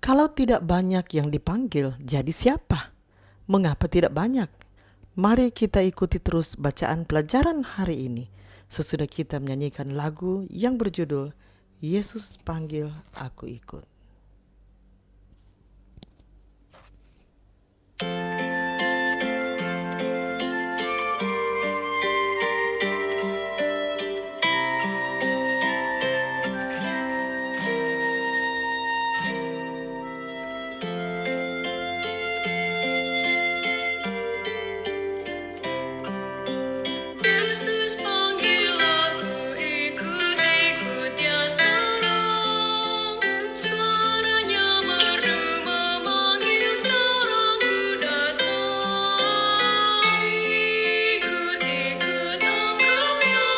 Kalau tidak banyak yang dipanggil, jadi siapa? Mengapa tidak banyak? Mari kita ikuti terus bacaan pelajaran hari ini. Sesudah kita menyanyikan lagu yang berjudul Yesus Panggil Aku Ikut. Yesus panggil aku ikut dia sekarang. Suaranya merdu memanggil sekarang ku datang. Ikut Engkau ya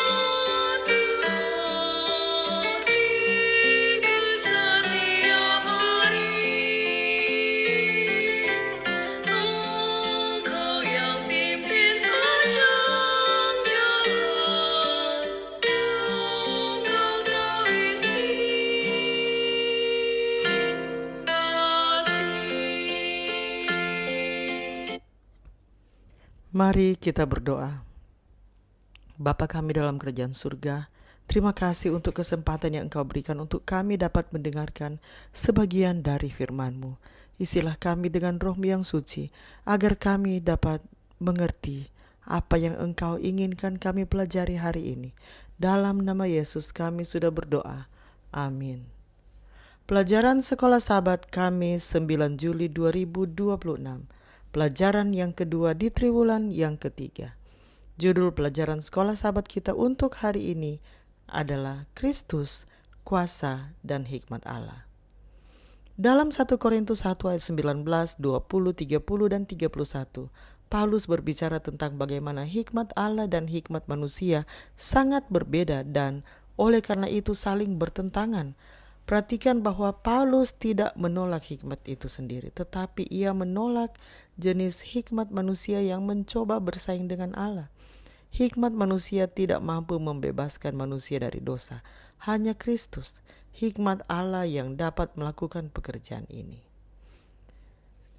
Tuhan, ikut setiap hari. Engkau yang pimpin sepanjang jalan, Engkau tahu isi hati. Mari kita berdoa. Bapa kami dalam kerajaan surga, terima kasih untuk kesempatan yang Engkau berikan untuk kami dapat mendengarkan sebagian dari firman-Mu. Isilah kami dengan roh yang suci, agar kami dapat mengerti apa yang Engkau inginkan kami pelajari hari ini. Dalam nama Yesus kami sudah berdoa. Amin. Pelajaran Sekolah Sahabat Kamis 9 Juli 2026. Pelajaran yang kedua di triwulan yang ketiga. Judul pelajaran Sekolah Sahabat kita untuk hari ini adalah Kristus, Kuasa dan Hikmat Allah. Dalam 1 Korintus 1 ayat 19, 20, 30, dan 31, Paulus berbicara tentang bagaimana hikmat Allah dan hikmat manusia sangat berbeda dan oleh karena itu saling bertentangan. Perhatikan bahwa Paulus tidak menolak hikmat itu sendiri, tetapi ia menolak jenis hikmat manusia yang mencoba bersaing dengan Allah. Hikmat manusia tidak mampu membebaskan manusia dari dosa. Hanya Kristus, hikmat Allah yang dapat melakukan pekerjaan ini.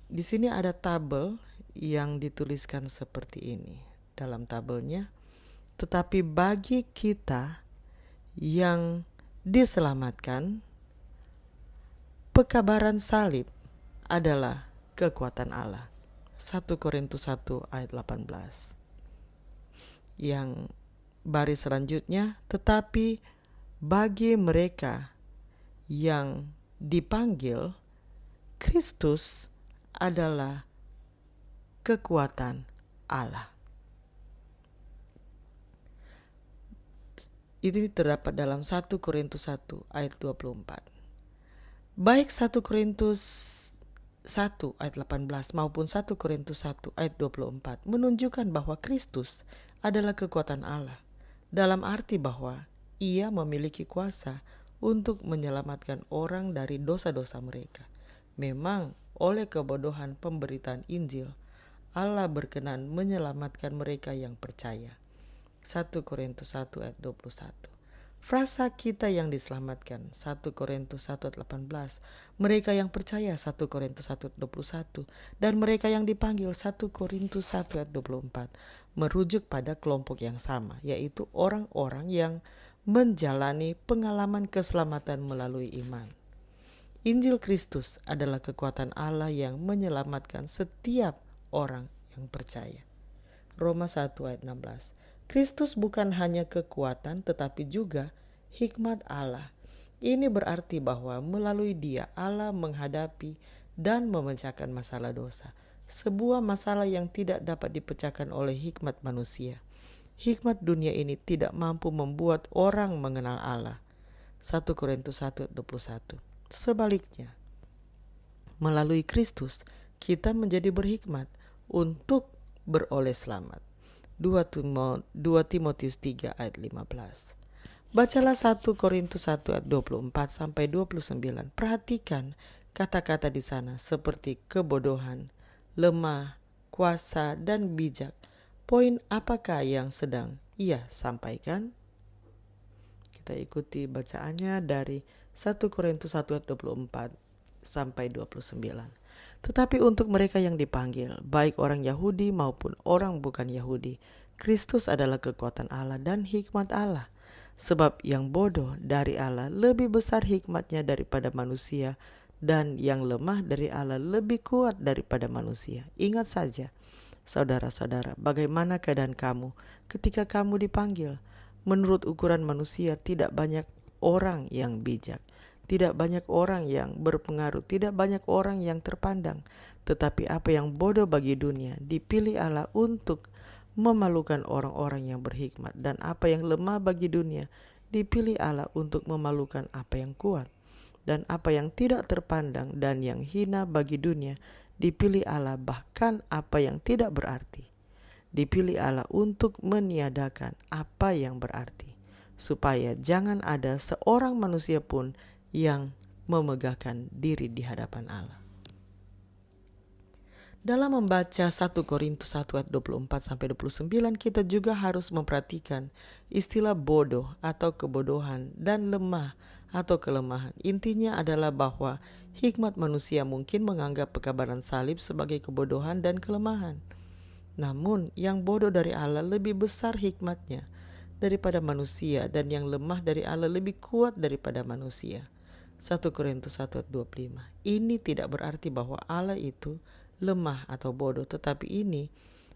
Di sini ada tabel yang dituliskan seperti ini. Dalam tabelnya, tetapi bagi kita yang diselamatkan, pekabaran salib adalah kekuatan Allah. 1 Korintus 1 ayat 18. Yang baris selanjutnya, tetapi bagi mereka yang dipanggil, Kristus adalah kekuatan Allah. Ini terdapat dalam 1 Korintus 1 ayat 24. Baik 1 Korintus 1 ayat 18 maupun 1 Korintus 1 ayat 24 menunjukkan bahwa Kristus adalah kekuatan Allah, dalam arti bahwa Ia memiliki kuasa untuk menyelamatkan orang dari dosa-dosa mereka. Memang oleh kebodohan pemberitaan Injil, Allah berkenan menyelamatkan mereka yang percaya. 1 Korintus 1 ayat 21. Frasa kita yang diselamatkan 1 Korintus 1 ayat 18, mereka yang percaya 1 Korintus 1 ayat 21, dan mereka yang dipanggil 1 Korintus 1 ayat 24 merujuk pada kelompok yang sama, yaitu orang-orang yang menjalani pengalaman keselamatan melalui iman. Injil Kristus adalah kekuatan Allah yang menyelamatkan setiap orang yang percaya. Roma 1 ayat 16. Kristus bukan hanya kekuatan tetapi juga hikmat Allah. Ini berarti bahwa melalui Dia Allah menghadapi dan memecahkan masalah dosa. Sebuah masalah yang tidak dapat dipecahkan oleh hikmat manusia. Hikmat dunia ini tidak mampu membuat orang mengenal Allah. 1 Korintus 1 ayat 21. Sebaliknya, melalui Kristus kita menjadi berhikmat untuk beroleh selamat. 2 Timotius 3 ayat 15. Bacalah 1 Korintus 1 ayat 24 sampai 29. Perhatikan kata-kata di sana seperti kebodohan, lemah, kuasa, dan bijak. Poin apakah yang sedang ia sampaikan? Kita ikuti bacaannya dari 1 Korintus 1 ayat 24 sampai 29. Tetapi untuk mereka yang dipanggil, baik orang Yahudi maupun orang bukan Yahudi, Kristus adalah kekuatan Allah dan hikmat Allah. Sebab yang bodoh dari Allah lebih besar hikmatnya daripada manusia, dan yang lemah dari Allah lebih kuat daripada manusia. Ingat saja, saudara-saudara, bagaimana keadaan kamu ketika kamu dipanggil. Menurut ukuran manusia, tidak banyak orang yang bijak, tidak banyak orang yang berpengaruh, tidak banyak orang yang terpandang. Tetapi apa yang bodoh bagi dunia dipilih Allah untuk memalukan orang-orang yang berhikmat, dan apa yang lemah bagi dunia dipilih Allah untuk memalukan apa yang kuat, dan apa yang tidak terpandang dan yang hina bagi dunia dipilih Allah, bahkan apa yang tidak berarti dipilih Allah untuk meniadakan apa yang berarti, supaya jangan ada seorang manusia pun yang memegahkan diri di hadapan Allah. Dalam membaca 1 Korintus 1 ayat 24-29, kita juga harus memperhatikan istilah bodoh atau kebodohan dan lemah atau kelemahan. Intinya adalah bahwa hikmat manusia mungkin menganggap pekabaran salib sebagai kebodohan dan kelemahan. Namun yang bodoh dari Allah lebih besar hikmatnya daripada manusia, dan yang lemah dari Allah lebih kuat daripada manusia. 1 Korintus 1 ayat 25. Ini tidak berarti bahwa Allah itu lemah atau bodoh, tetapi ini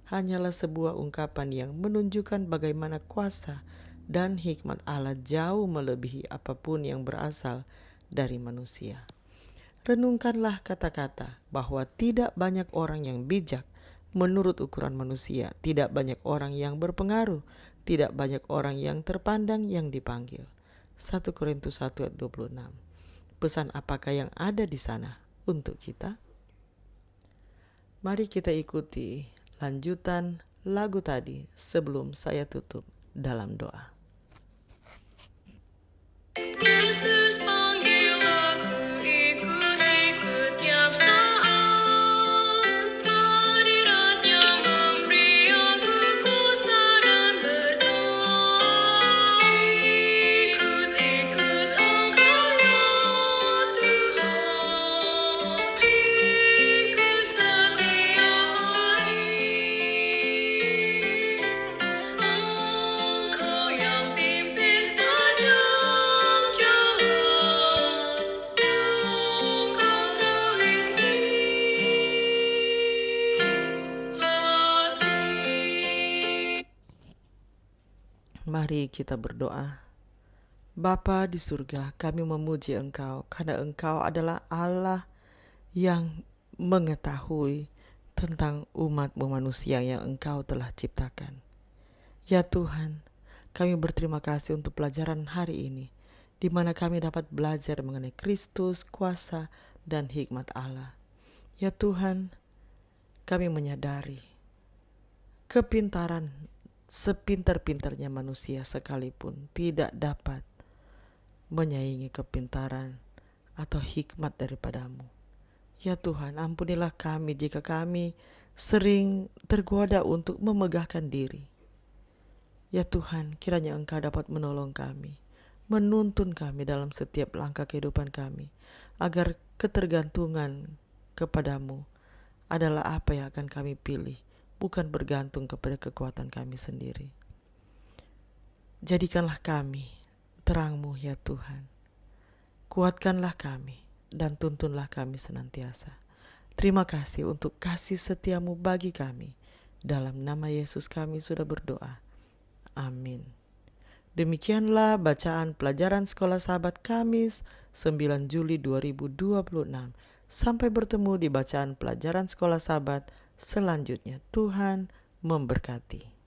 hanyalah sebuah ungkapan yang menunjukkan bagaimana kuasa dan hikmat Allah jauh melebihi apapun yang berasal dari manusia. Renungkanlah kata-kata bahwa tidak banyak orang yang bijak menurut ukuran manusia, tidak banyak orang yang berpengaruh, tidak banyak orang yang terpandang yang dipanggil. 1 Korintus 1 ayat 26. Pesan apakah yang ada di sana untuk kita? Mari kita ikuti lanjutan lagu tadi sebelum saya tutup dalam doa. Yesus panggil aku ikut tiap saat. Hadiratnya memberi aku kuasa dan berdoa. Ikut Engkau ya Tuhan, ikut setiap hari. Engkau yang pimpin sepanjang jalan, Engkau tahu isi hati. Mari kita berdoa. Bapa di surga, kami memuji Engkau karena Engkau adalah Allah yang mengetahui tentang umat manusia yang Engkau telah ciptakan. Ya Tuhan, kami berterima kasih untuk pelajaran hari ini, di mana kami dapat belajar mengenai Kristus, kuasa, dan hikmat Allah. Ya Tuhan, kami menyadari kepintaran sepintar-pintarnya manusia sekalipun tidak dapat menyaingi kepintaran atau hikmat daripadamu. Ya Tuhan, ampunilah kami jika kami sering tergoda untuk memegahkan diri. Ya Tuhan, kiranya Engkau dapat menolong kami, menuntun kami dalam setiap langkah kehidupan kami, agar ketergantungan kepadamu adalah apa yang akan kami pilih, bukan bergantung kepada kekuatan kami sendiri. Jadikanlah kami terang-Mu ya Tuhan. Kuatkanlah kami dan tuntunlah kami senantiasa. Terima kasih untuk kasih setia-Mu bagi kami. Dalam nama Yesus kami sudah berdoa. Amin. Demikianlah bacaan pelajaran Sekolah Sahabat Kamis 9 Juli 2026. Sampai bertemu di bacaan pelajaran Sekolah Sahabat selanjutnya. Tuhan memberkati.